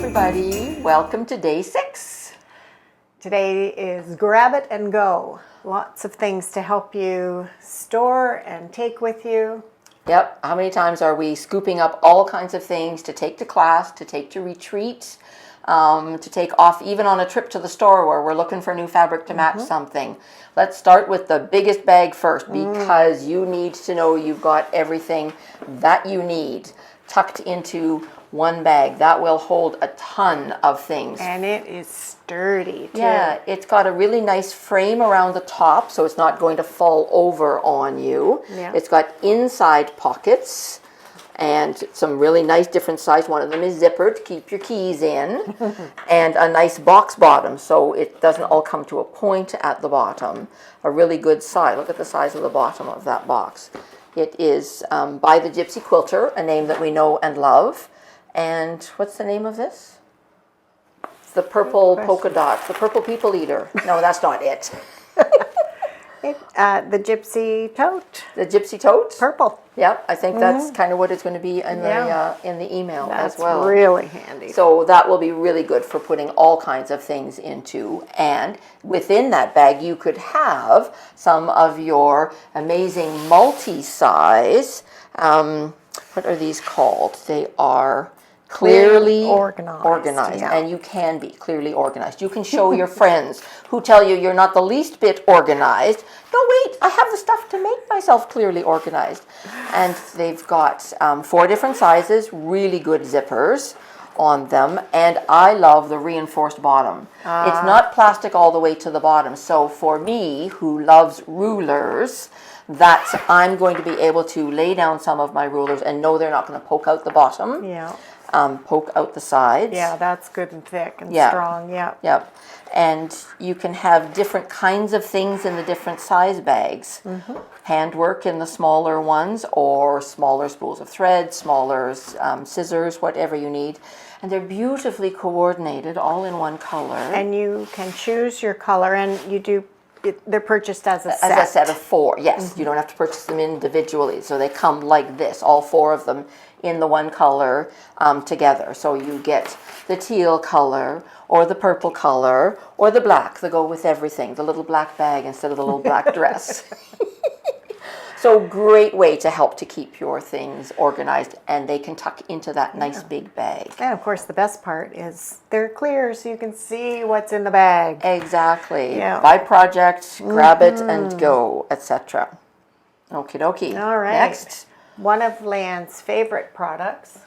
everybody. Welcome to day 6. Today is grab it and go. Lots of things to help you store and take with you. Yep. How many times are we scooping up all kinds of things to take to class, to take to retreat, to take off even on a trip to the store where we're looking for new fabric to match something? Let's start with the biggest bag first because you need to know you've got everything that you need tucked into one bag. That will hold a ton of things. And it is sturdy too. Yeah, it's got a really nice frame around the top so it's not going to fall over on you. Yeah. It's got inside pockets and some really nice different size. One of them is zippered to keep your keys in and a nice box bottom so it doesn't all come to a point at the bottom. A really good size. Look at the size of the bottom of that box. It is by the Gypsy Quilter, a name that we know and love. And what's the name of this? It's the purple polka dot, the purple people eater. No, that's not it. The Gypsy Tote. The Gypsy Tote? Purple. Yep, I think that's kind of what it's going to be in the email as well. That's really handy. So that will be really good for putting all kinds of things into. And within that bag, you could have some of your amazing multi-size, what are these called? They are clearly organized. Yeah. And you can be clearly organized. You can show your friends who tell you you're not the least bit organized. No, wait, I have the stuff to make myself clearly organized. And they've got 4 different sizes, really good zippers on them. And I love the reinforced bottom. It's not plastic all the way to the bottom. So for me, who loves rulers, that I'm going to be able to lay down some of my rulers and know they're not going to poke out the bottom. Yeah. Poke out the sides. Yeah, that's good and thick and strong. Yeah. Yep. And you can have different kinds of things in the different size bags. Handwork in the smaller ones, or smaller spools of thread, smaller scissors, whatever you need. And they're beautifully coordinated, all in one color. And you can choose your color, and they're purchased as a set. As a set of 4, yes. You don't have to purchase them individually. So they come like this, all 4 of them in the one color together. So you get the teal color, or the purple color, or the black, the go with everything, the little black bag instead of the little black dress. So great way to help to keep your things organized, and they can tuck into that nice big bag. And of course the best part is they're clear so you can see what's in the bag. Exactly. Yeah. By project, grab it and go, etc. Okie dokie. All right. Next. One of Lan's favorite products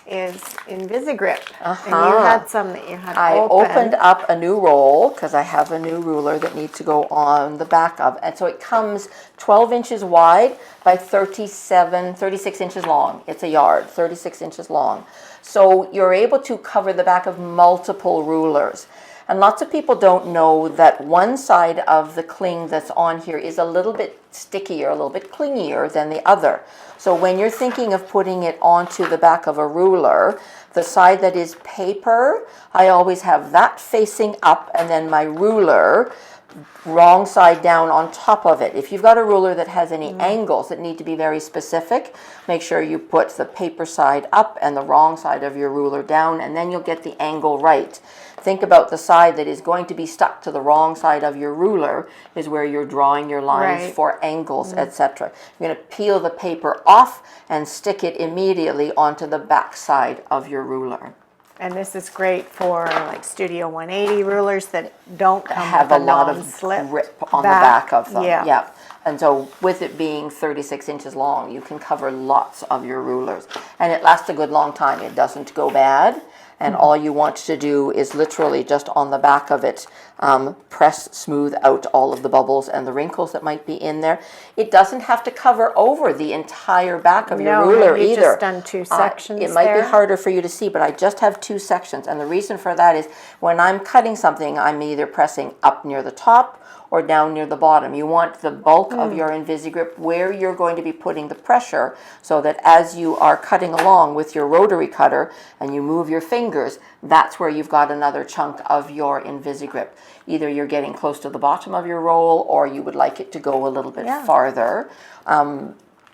is Invisigrip. And you had some that you had opened up a new roll because I have a new ruler that needs to go on the back of. And so it comes 12 inches wide by 36 inches long. It's a yard, 36 inches long. So you're able to cover the back of multiple rulers. And lots of people don't know that one side of the cling that's on here is a little bit stickier, a little bit clingier than the other. So when you're thinking of putting it onto the back of a ruler, the side that is paper, I always have that facing up and then my ruler wrong side down on top of it. If you've got a ruler that has any angles that need to be very specific, make sure you put the paper side up and the wrong side of your ruler down, and then you'll get the angle right. Think about the side that is going to be stuck to the wrong side of your ruler is where you're drawing your lines for angles, etc. You're going to peel the paper off and stick it immediately onto the back side of your ruler. And this is great for like Studio 180 rulers that don't come have with a lot of grip on the back of them. Yeah. And so with it being 36 inches long, you can cover lots of your rulers. And it lasts a good long time. It doesn't go bad. And all you want to do is literally just on the back of it, press smooth out all of the bubbles and the wrinkles that might be in there. It doesn't have to cover over the entire back of your ruler you've either. Just done 2 sections It might be harder for you to see, but I just have 2 sections. And the reason for that is when I'm cutting something, I'm either pressing up near the top or down near the bottom. You want the bulk of your Invisigrip where you're going to be putting the pressure so that as you are cutting along with your rotary cutter and you move your fingers, that's where you've got another chunk of your Invisigrip. Either you're getting close to the bottom of your roll or you would like it to go a little bit farther.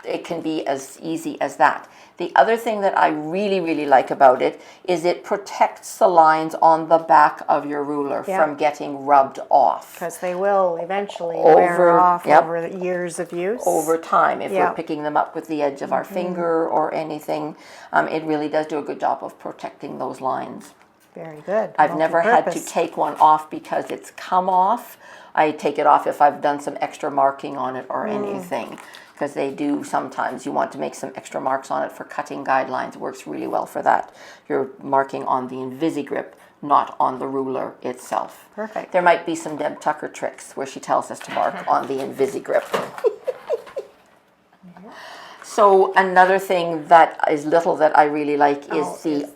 It can be as easy as that. The other thing that I really, really like about it is it protects the lines on the back of your ruler from getting rubbed off. Because they will eventually wear off over the years of use. Over time, if we're picking them up with the edge of our finger or anything, it really does do a good job of protecting those lines. Very good. I've never had to take one off because it's come off. I take it off if I've done some extra marking on it or anything. Because they do sometimes, you want to make some extra marks on it for cutting guidelines. It works really well for that. You're marking on the Invisigrip, not on the ruler itself. Perfect. There might be some Deb Tucker tricks where she tells us to mark on the Invisigrip. So another thing that is little that I really like is the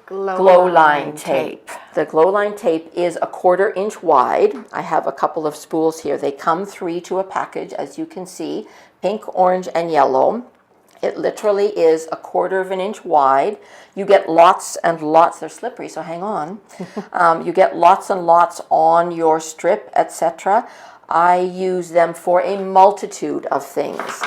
glow line tape. The glow line tape is a 1/4 inch wide. I have a couple of spools here. They come 3 to a package, as you can see, pink, orange, and yellow. It literally is a 1/4 inch wide. You get lots and lots. They're slippery, so hang on. You get lots and lots on your strip, etc. I use them for a multitude of things.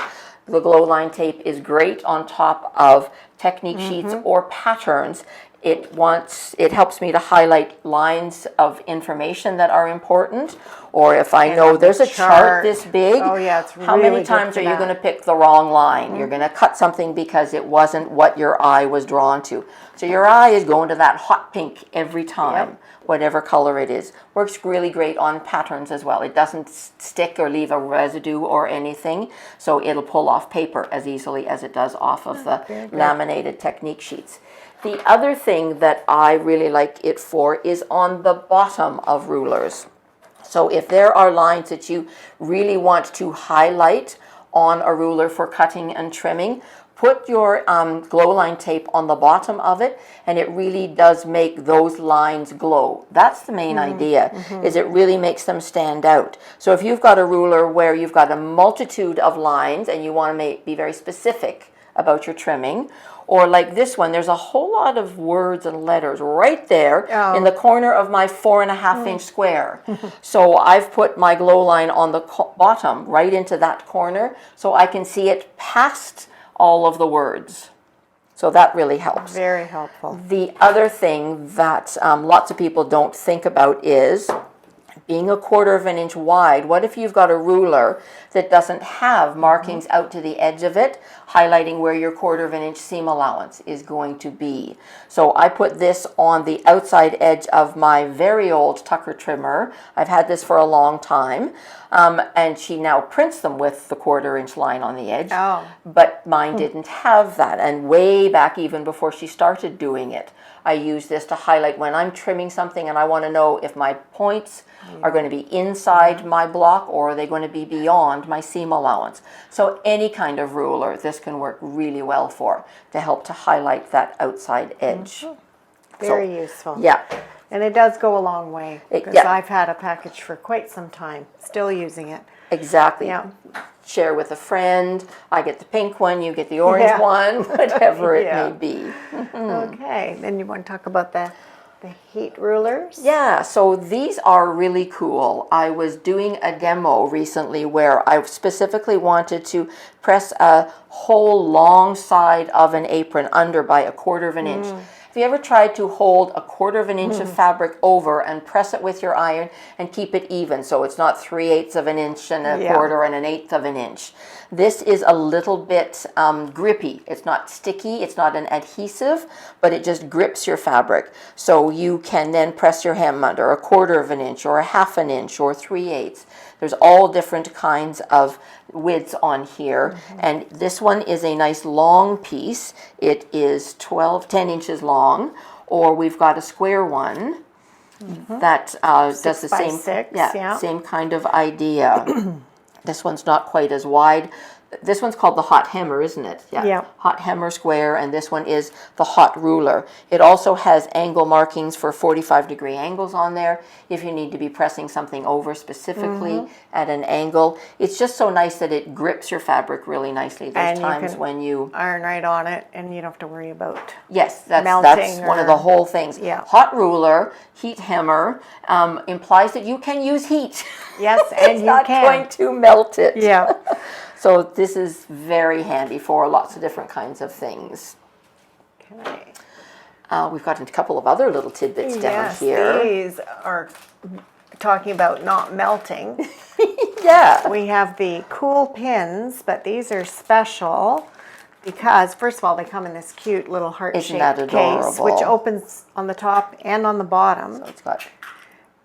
The glow line tape is great on top of technique sheets or patterns. It helps me to highlight lines of information that are important, or if I know there's a chart this big, how many times are you going to pick the wrong line? You're going to cut something because it wasn't what your eye was drawn to. So your eye is going to that hot pink every time, whatever color it is. Works really great on patterns as well. It doesn't stick or leave a residue or anything, so it'll pull off paper as easily as it does off of the laminated technique sheets. The other thing that I really like it for is on the bottom of rulers. So if there are lines that you really want to highlight on a ruler for cutting and trimming, put your glow line tape on the bottom of it, and it really does make those lines glow. That's the main idea, is it really makes them stand out. So if you've got a ruler where you've got a multitude of lines and you want to be very specific about your trimming, or like this one, there's a whole lot of words and letters right there in the corner of my 4.5 inch square. So I've put my glow line on the bottom, right into that corner, so I can see it past all of the words. So that really helps. Very helpful. The other thing that lots of people don't think about is being a 1/4 inch wide. What if you've got a ruler that doesn't have markings out to the edge of it, highlighting where your 1/4 inch seam allowance is going to be? So I put this on the outside edge of my very old Tucker trimmer. I've had this for a long time, and she now prints them with the 1/4 inch line on the edge. But mine didn't have that, and way back even before she started doing it, I use this to highlight when I'm trimming something and I want to know if my points are going to be inside my block or are they going to be beyond my seam allowance. So any kind of ruler this can work really well for, to help to highlight that outside edge. Very useful. Yeah. And it does go a long way, because I've had a package for quite some time, still using it. Exactly. Yeah. Share with a friend. I get the pink one, you get the orange one, whatever it may be. Okay, then you want to talk about the heat rulers? Yeah, so these are really cool. I was doing a demo recently where I specifically wanted to press a whole long side of an apron under by a 1/4 inch. Have you ever tried to hold a 1/4 inch of fabric over and press it with your iron and keep it even, so it's not 3/8 of an inch and a 1/4 and an 1/8 of an inch? This is a little bit grippy. It's not sticky, it's not an adhesive, but it just grips your fabric. So you can then press your hem under a 1/4 inch or a 1/2 inch or 3/8. There's all different kinds of widths on here, and this one is a nice long piece. It is 10 inches long, or we've got a square one that does the same, 6x6, same kind of idea. This one's not quite as wide. This one's called the hot hammer, isn't it? Yeah. Hot hammer square, and this one is the hot ruler. It also has angle markings for 45-degree angles on there if you need to be pressing something over specifically at an angle. It's just so nice that it grips your fabric really nicely. There's times when you iron right on it and you don't have to worry about that's one of the whole things. Yeah. Hot ruler, heat hammer implies that you can use heat. Yes, and it's not going to melt it. Yeah. So this is very handy for lots of different kinds of things. Okay. We've got a couple of other little tidbits down here. These are talking about not melting. Yeah. We have the cool pins, but these are special because, first of all, they come in this cute little heart-shaped case, which opens on the top and on the bottom. So it's got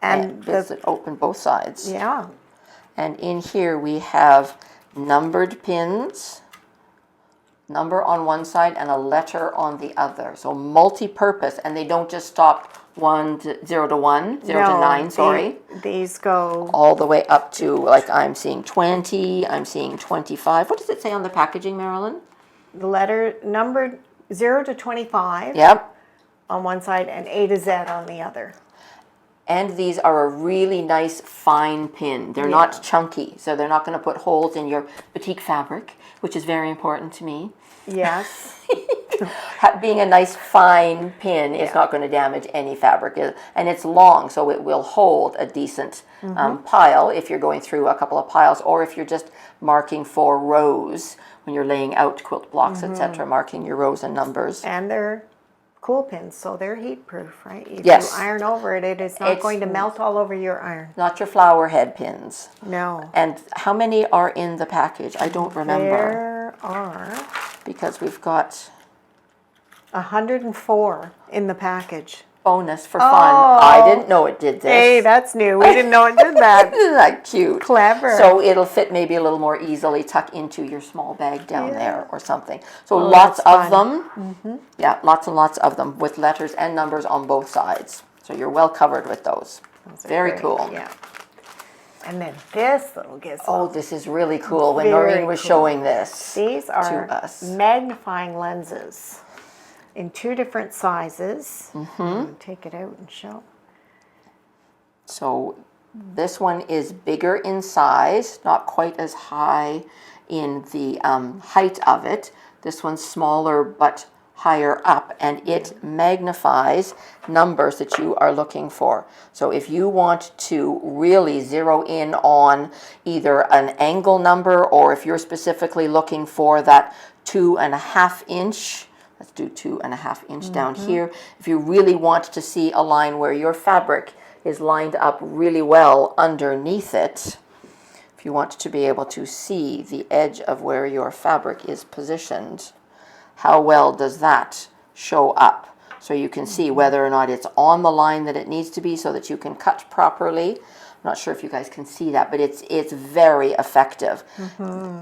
and bits that open both sides. Yeah. And in here we have numbered pins, number on one side and a letter on the other. So multi-purpose, and they don't just stop 0 to 1, 0 to 9, sorry. These go all the way up to, like, I'm seeing 20, I'm seeing 25. What does it say on the packaging, Marilyn? the letter numbered 0 to 25 Yep. on one side and A to Z on the other. And these are a really nice fine pin. They're not chunky, so they're not going to put holes in your batik fabric, which is very important to me. Yes. Being a nice fine pin is not going to damage any fabric. And it's long, so it will hold a decent pile if you're going through a couple of piles, or if you're just marking for rows when you're laying out quilt blocks, etc., marking your rows and numbers. And they're cool pins, so they're heat proof, right? If Yes. you iron over it, it is not going to melt all over your iron. Not your flower head pins. No. And how many are in the package? I don't remember. There are Because we've got 104 in the package. bonus for fun. I didn't know it did this. Hey, that's new. We didn't know it did that. Isn't that cute? Clever. So it'll fit maybe a little more easily, tuck into your small bag down there or something. So lots of them. Yeah, lots and lots of them with letters and numbers on both sides. So you're well covered with those. Very cool. Yeah. And then this little gizmo. Oh, this is really cool. When Very Noreen was cool. showing this These are to us. magnifying lenses in 2 different sizes. Take it out and show. So this one is bigger in size, not quite as high in the height of it. This one's smaller but higher up, and it magnifies numbers that you are looking for. So if you want to really zero in on either an angle number, or if you're specifically looking for that 2.5 inch, let's do 2.5 inch down here. If you really want to see a line where your fabric is lined up really well underneath it, if you want to be able to see the edge of where your fabric is positioned, how well does that show up? So you can see whether or not it's on the line that it needs to be so that you can cut properly. I'm not sure if you guys can see that, but it's very effective.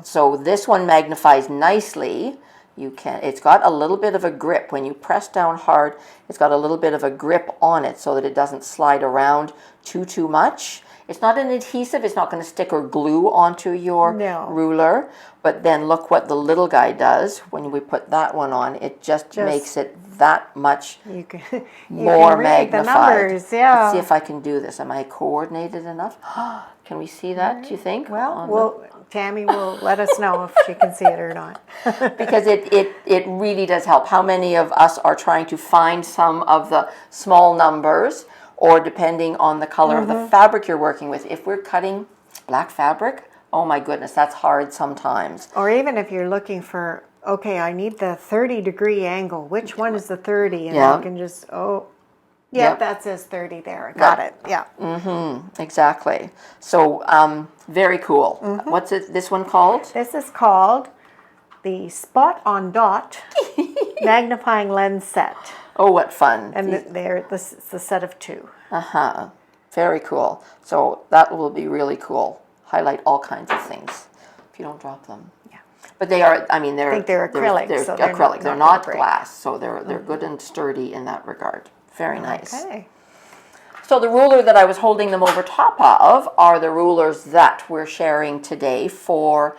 So this one magnifies nicely. It's got a little bit of a grip. When you press down hard, it's got a little bit of a grip on it so that it doesn't slide around too much. It's not an adhesive. It's not going to stick or glue onto your ruler. But then look what the little guy does. When we put that one on, it just makes it that much more magnified. The numbers, yeah. Let's see if I can do this. Am I coordinated enough? Can we see that, do you think? Well, Tammy will let us know if she can see it or not. Because it really does help. How many of us are trying to find some of the small numbers, or depending on the color of the fabric you're working with? If we're cutting black fabric, oh my goodness, that's hard sometimes. Or even if you're looking for, okay, I need the 30-degree angle. Which one is the 30? And you can just, that says 30 there. Got it. Yeah. Exactly. So very cool. What's this one called? This is called the Spot on Dot Magnifying Lens Set. Oh, what fun. And this is a set of 2. Very cool. So that will be really cool. Highlight all kinds of things if you don't drop them. Yeah. But they are, I mean, I think they're acrylic. They're acrylic. They're not glass, so they're good and sturdy in that regard. Very nice. Okay. So the ruler that I was holding them over top of are the rulers that we're sharing today for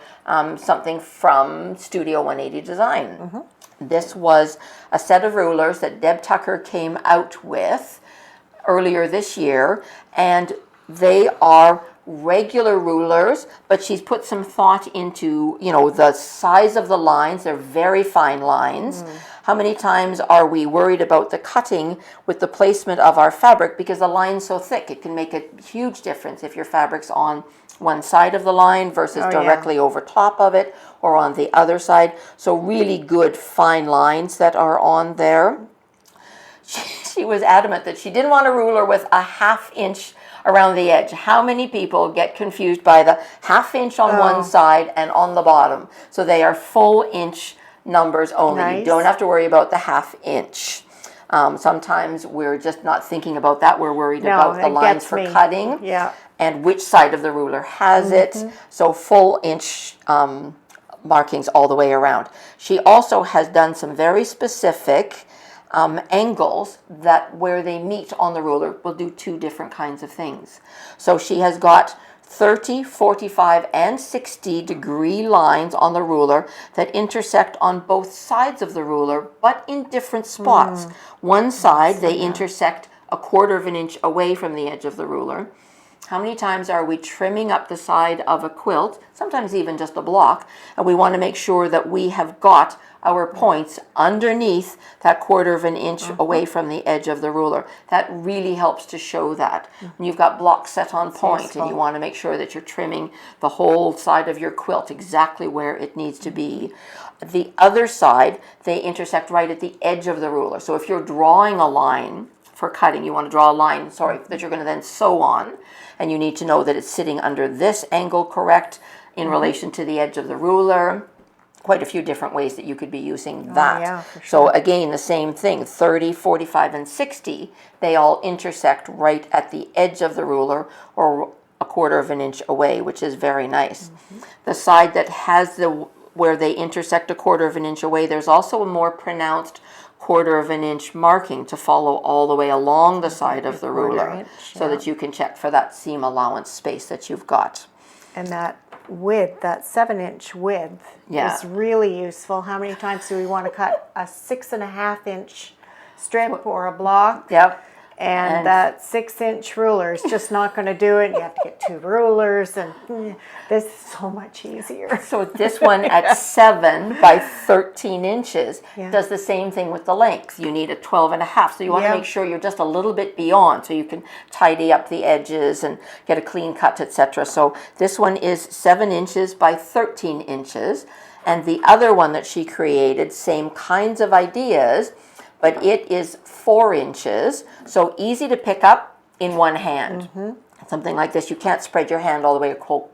something from Studio 180 Design. This was a set of rulers that Deb Tucker came out with earlier this year, and they are regular rulers, but she's put some thought into, the size of the lines. They're very fine lines. How many times are we worried about the cutting with the placement of our fabric because the line's so thick? It can make a huge difference if your fabric's on one side of the line versus directly over top of it or on the other side. So really good fine lines that are on there. She was adamant that she didn't want a ruler with a 1/2 inch around the edge. How many people get confused by the 1/2 inch on one side and on the bottom? So they are full inch numbers only. Nice. You don't have to worry about the 1/2 inch. Sometimes we're just not thinking about that. We're worried about the lines for cutting and which side of the ruler has it. So full inch markings all the way around. She also has done some very specific angles that where they meet on the ruler will do 2 different kinds of things. So she has got 30, 45, and 60 degree lines on the ruler that intersect on both sides of the ruler, but in different spots. One side, they intersect 1/4 of an inch away from the edge of the ruler. How many times are we trimming up the side of a quilt, sometimes even just a block, and we want to make sure that we have got our points underneath that 1/4 of an inch away from the edge of the ruler. That really helps to show that. When you've got blocks set on point and you want to make sure that you're trimming the whole side of your quilt exactly where it needs to be. The other side, they intersect right at the edge of the ruler. So if you're drawing a line for cutting, you want to draw a line, that you're going to then sew on, and you need to know that it's sitting under this angle correct in relation to the edge of the ruler. Quite a few different ways that you could be using that. For sure. So again, the same thing, 30, 45, and 60, they all intersect right at the edge of the ruler or 1/4 of an inch away, which is very nice. The side that has where they intersect 1/4 of an inch away, there's also a more pronounced 1/4 of an inch marking to follow all the way along the side of the ruler so that you can check for that seam allowance space that you've got. And that width, that 7-inch width is really useful. How many times do we want to cut a 6.5 inch strip or a block? And that 6-inch ruler is just not going to do it. You have to get 2 rulers, and this is so much easier. So this one at 7 by 13 inches does the same thing with the length. You need a 12.5, so you want to make sure you're just a little bit beyond so you can tidy up the edges and get a clean cut, etc. So this one is 7 inches by 13 inches, and the other one that she created, same kinds of ideas, but it is 4 inches, so easy to pick up in one hand. Something like this, you can't spread your hand all the way a whole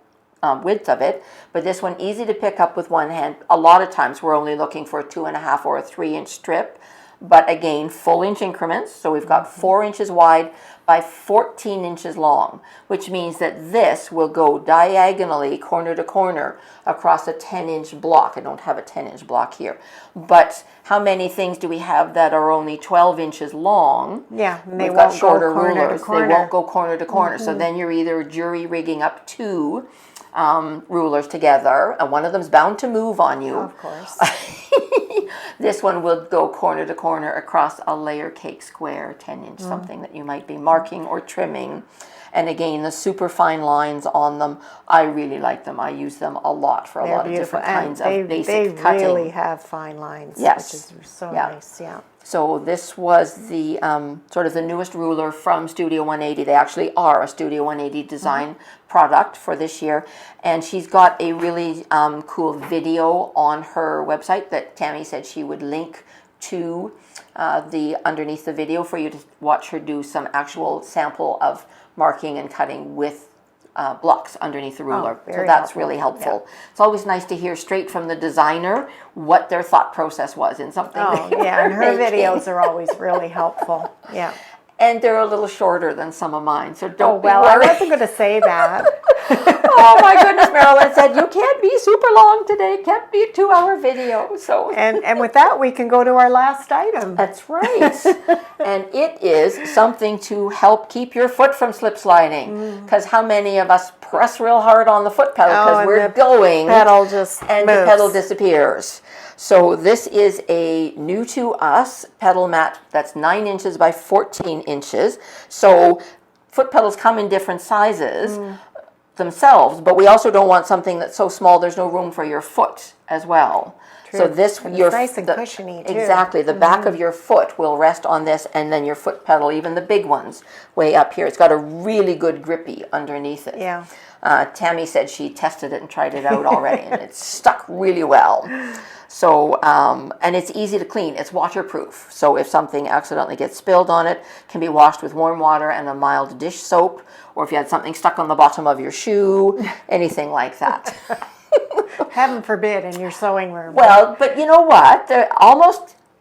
width of it, but this one easy to pick up with one hand. A lot of times we're only looking for a 2.5 or a 3-inch strip, but again, full inch increments. So we've got 4 inches wide by 14 inches long, which means that this will go diagonally corner to corner across a 10-inch block. I don't have a 10-inch block here, but how many things do we have that are only 12 inches long? And they We've got won't shorter go corner rulers. to corner. They won't go corner to corner. So then you're either jury rigging up 2 rulers together, and one of them's bound to move on you. Of course. This one will go corner to corner across a layer cake square, 10-inch, something that you might be marking or trimming. And again, the super fine lines on them, I really like them. I use them a lot for a lot of different kinds of basic cutting. They really have fine lines, which is so nice. So this was the sort of the newest ruler from Studio 180. They actually are a Studio 180 design product for this year. And she's got a really cool video on her website that Tammy said she would link to underneath the video for you to watch her do some actual sample of marking and cutting with blocks underneath the ruler. So that's really helpful. It's always nice to hear straight from the designer what their thought process was in something. And her videos are always really helpful. And they're a little shorter than some of mine, so don't be I worried. wasn't going to say that. Oh my goodness, Marilyn said, you can't be super long today, can't be a 2-hour video. So and with that, we can go to our last item. That's right. And it is something to help keep your foot from slip sliding. Because how many of us press real hard on the foot pedal because we're going pedal just and moves. The pedal disappears. So this is a new to us pedal mat that's 9 inches by 14 inches. So foot pedals come in different sizes. themselves, but we also don't want something that's so small there's no room for your foot as well. True. So this, and it's nice and cushiony too. Exactly, the back of your foot will rest on this, and then your foot pedal, even the big ones, way up here. It's got a really good grippy underneath it. Yeah. Tammy said she tested it and tried it out already, and it's stuck really well. So, and it's easy to clean. It's waterproof. So if something accidentally gets spilled on it, it can be washed with warm water and a mild dish soap, or if you had something stuck on the bottom of your shoe, anything like that. Heaven forbid in your sewing room. Well, but you know what?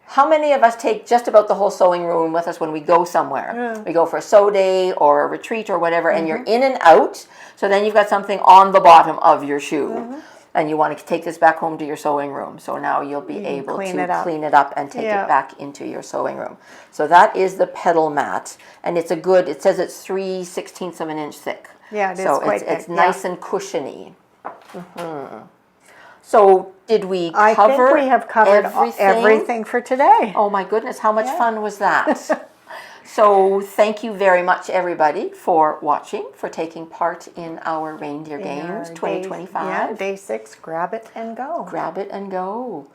How many of us take just about the whole sewing room with us when we go somewhere? Yeah. We go for a sew day or a retreat or whatever, and you're in and out. So then you've got something on the bottom of your shoe. And you want to take this back home to your sewing room. So now you'll be able to clean it up and take it back into your sewing room. So that is the pedal mat. And it's it says it's 3/16 of an inch thick. Yeah, it is so quite thick. it's nice and cushiony. So did we cover I think we have covered everything for today. Oh my goodness, how much fun was that? So thank you very much, everybody, for watching, for taking part in our Reindeer Games 2025. Day 6, grab it and go. Grab it and go.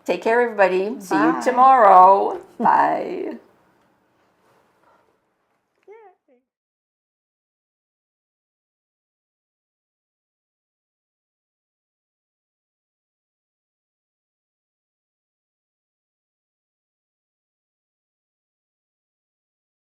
Take care, everybody. See you tomorrow. Bye.